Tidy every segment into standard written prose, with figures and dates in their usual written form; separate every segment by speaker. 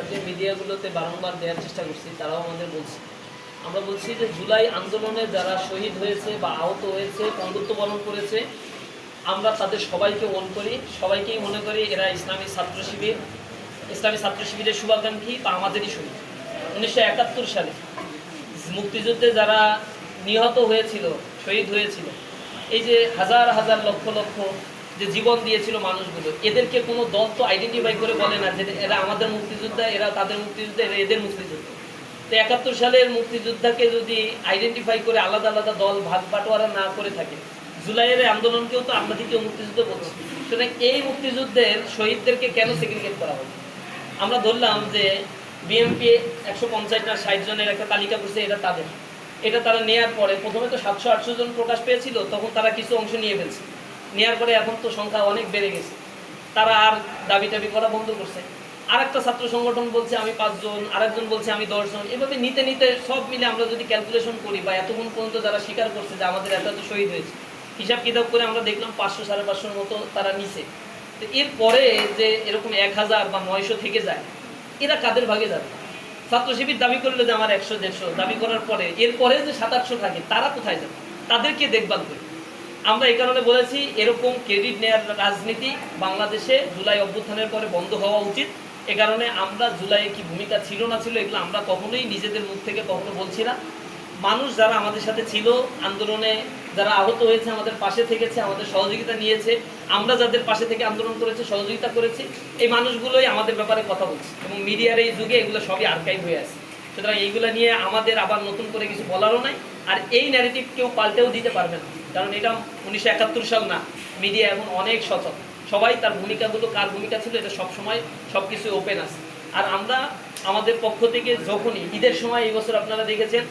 Speaker 1: জাতীয় মিডিয়াগুলোতে বারংবার দেওয়ার চেষ্টা করছি, তারাও আমাদের বলছে। আমরা বলছি যে জুলাই আন্দোলনে যারা শহীদ হয়েছে বা আহত হয়েছে, বন্ধুত্ব বরণ করেছে, আমরা তাদের সবাইকে মন করি, সবাইকেই মনে করি এরা ইসলামী ছাত্র শিবিরের শুভাকাঙ্ক্ষী বা আমাদেরই শহীদ। 1971 সালে মুক্তিযুদ্ধে যারা নিহত হয়েছিল, শহীদ হয়েছিল, এই যে হাজার হাজার লক্ষ লক্ষ যে জীবন দিয়েছিল মানুষগুলো, এদেরকে কোনো দল তো আইডেন্টিফাই করে বলে না যে এরা আমাদের মুক্তিযোদ্ধা, এরা তাদের মুক্তিযোদ্ধা, এরা এদের মুক্তিযোদ্ধা। তো 71 সালের মুক্তিযোদ্ধাকে যদি আইডেন্টিফাই করে আলাদা আলাদা দল ভাগ বাটোয়ারা না করে থাকে, জুলাইয়ের আন্দোলনকেও তো আমরা দ্বিতীয় মুক্তিযুদ্ধ বলছি। সুতরাং এই মুক্তিযুদ্ধের শহীদদেরকে কেন সেগ্রিগেট করা হবে? আমরা ধরলাম যে বিএনপি 150 না 60 জনের একটা তালিকা করছে, এটা তারা নেওয়ার পরে প্রথমে তো 700-800 জন প্রকাশ পেয়েছিল, তখন তারা কিছু অংশ নিয়ে ফেলছে। নেওয়ার পরে এখন তো সংখ্যা অনেক বেড়ে গেছে, তারা আর দাবি টাবি করা বন্ধ করছে। আরেকটা ছাত্র সংগঠন বলছে আমি 5 জন, আরেকজন বলছে আমি 10 জন। এভাবে নিতে নিতে সব মিলে আমরা যদি ক্যালকুলেশন করি বা এতক্ষণ পর্যন্ত যারা স্বীকার করছে যে আমাদের এত শহীদ হয়েছে, হিসাব কিতাব করে আমরা দেখলাম 500-550 মতো তারা নিছে। তো এরপরে যে এরকম 1000 বা 900 থেকে যায়, এরা কাদের ভাগে যাবে? ছাত্র শিবির দাবি করলে যে আমার 100-150 দাবি করার পরে এরপরে যে 700-800 থাকে, তারা কোথায় যাবে? তাদেরকে দেখভাল করি। আমরা এই কারণে বলেছি এরকম ক্রেডিট নেওয়ার রাজনীতি বাংলাদেশে জুলাই অভ্যুত্থানের পরে বন্ধ হওয়া উচিত। এ কারণে আমরা জুলাইয়ে কি ভূমিকা ছিল না ছিল এগুলো আমরা কখনোই নিজেদের মুখ থেকে কখনো বলছি না। মানুষ যারা আমাদের সাথে ছিল আন্দোলনে, যারা আহত হয়েছে, আমাদের পাশে থেকেছে, আমাদের সহযোগিতা নিয়েছে, আমরা যাদের পাশে থেকে আন্দোলন করেছি, সহযোগিতা করেছি, এই মানুষগুলোই আমাদের ব্যাপারে কথা বলছে। এবং মিডিয়ার এই যুগে এগুলো সবই আর্কাইভ হয়ে আছে। সুতরাং এইগুলো নিয়ে আমাদের আবার নতুন করে কিছু বলারও নাই। আর এই ন্যারেটিভ কেউ পাল্টেও দিতে পারবে না, কারণ এটা 1971 সাল না। মিডিয়া এখন অনেক সচেতন, সবাই তার ভূমিকাগুলো, কার ভূমিকা ছিল এটা সবসময় সব কিছু ওপেন আছে। আর আমরা আমাদের পক্ষ থেকে যখনই ঈদের সময়, এই বছর আপনারা দেখেছেন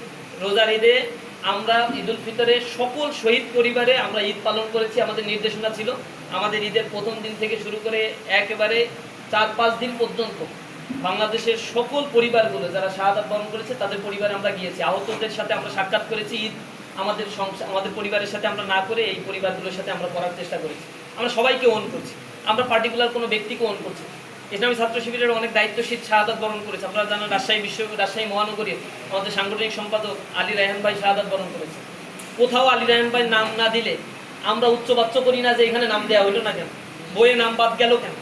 Speaker 1: রোজার ঈদে আমরা ঈদুল ফিতরে সকল শহীদ পরিবারে আমরা ঈদ পালন করেছি। আমাদের নির্দেশনা ছিল আমাদের ঈদের প্রথম দিন থেকে শুরু করে একেবারে 4-5 দিন পর্যন্ত বাংলাদেশের সকল পরিবারগুলো যারা শাহাদাত বরণ করেছে তাদের পরিবারে আমরা গিয়েছি, আহতদের সাথে আমরা সাক্ষাৎ করেছি। ঈদ আমাদের পরিবারের সাথে আমরা না করে এই পরিবারগুলোর সাথে আমরা করার চেষ্টা করেছি। আমরা সবাইকে ওন করছি, আমরা পার্টিকুলার কোনো ব্যক্তিকে ওন করছি। ইসলামী ছাত্র শিবিরের অনেক দায়িত্বশীল শাহাদাত বরণ করেছে। আপনারা জানেন রাজশাহী মহানগরীর আমাদের সাংগঠনিক সম্পাদক আলী রায়হান ভাই শাহাদাত বরণ করেছে। কোথাও আলী রায়হান ভাই নাম না দিলে আমরা উচ্চবাচ্য করি না যে এখানে নাম দেওয়া হইলো না কেন, বইয়ে নাম বাদ গেল কেন।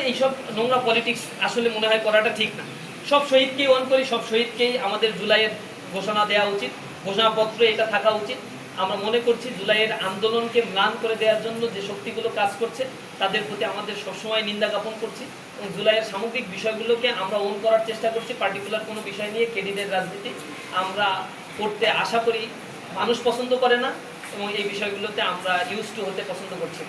Speaker 1: এইসব নোংরা পলিটিক্স আসলে মনে হয় করাটা ঠিক না। সব শহীদকেই ওয়ান করি, সব শহীদকেই আমাদের জুলাইয়ের ঘোষণা দেওয়া উচিত, ঘোষণাপত্রে এটা থাকা উচিত। আমরা মনে করছি জুলাইয়ের আন্দোলনকে ম্লান করে দেওয়ার জন্য যে শক্তিগুলো কাজ করছে তাদের প্রতি আমাদের সবসময় নিন্দা জ্ঞাপন করছি এবং জুলাইয়ের সামগ্রিক বিষয়গুলোকে আমরা ওন করার চেষ্টা করছি। পার্টিকুলার কোনো বিষয় নিয়ে ক্রেডিটের রাজনীতি আমরা করতে আশা করি মানুষ পছন্দ করে না এবং এই বিষয়গুলোতে আমরা ইউজ টু হতে পছন্দ করছি।